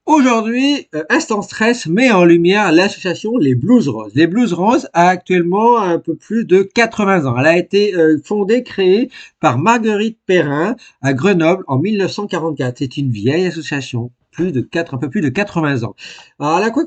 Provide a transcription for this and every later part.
Aujourd'hui, Instant Stress met en lumière l'association Les Blues Roses. Les Blues Roses a actuellement un peu plus de 80 ans. Elle a été créée par Marguerite Perrin à Grenoble en 1944. C'est une vieille association, un peu plus de 80 ans. Alors, elle a quoi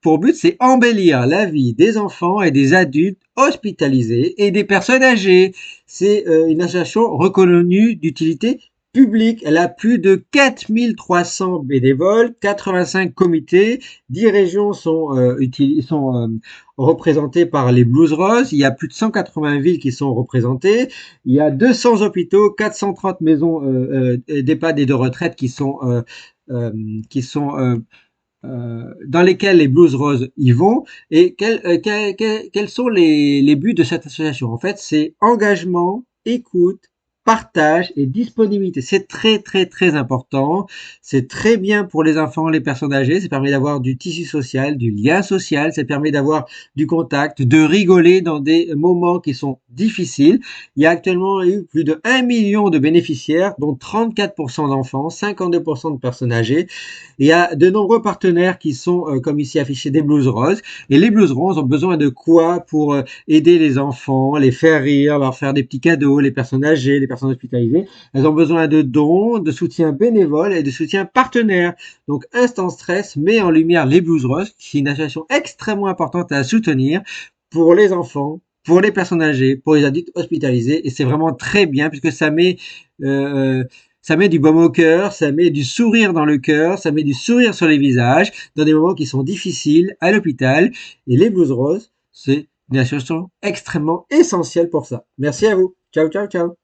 pour but? C'est embellir la vie des enfants et des adultes hospitalisés et des personnes âgées. C'est une association reconnue d'utilité publique. Elle a plus de 4300 bénévoles, 85 comités, 10 régions sont représentées par les Blues Roses. Il y a plus de 180 villes qui sont représentées. Il y a 200 hôpitaux, 430 maisons d'EHPAD et de retraite euh, qui sont dans lesquels les Blues Roses y vont. Et quels sont les buts de cette association? En fait, c'est engagement, écoute, partage et disponibilité. C'est très très très important. C'est très bien pour les enfants, les personnes âgées. Ça permet d'avoir du tissu social, du lien social. Ça permet d'avoir du contact, de rigoler dans des moments qui sont difficiles. Il y a actuellement eu plus de 1 million de bénéficiaires, dont 34% d'enfants, 52% de personnes âgées. Il y a de nombreux partenaires qui sont, comme ici affiché, des Blues Roses. Et les Blues Roses ont besoin de quoi pour aider les enfants, les faire rire, leur faire des petits cadeaux, les personnes âgées, les personnes hospitalisées. Elles ont besoin de dons, de soutien bénévole et de soutien partenaire. Donc Instant Stress met en lumière les Blues Roses, qui est une association extrêmement importante à soutenir pour les enfants, pour les personnes âgées, pour les adultes hospitalisés. Et c'est vraiment très bien puisque ça met du baume au cœur, ça met du sourire dans le cœur, ça met du sourire sur les visages dans des moments qui sont difficiles à l'hôpital. Et les Blues Roses, c'est une association extrêmement essentielle pour ça. Merci à vous. Ciao, ciao, ciao.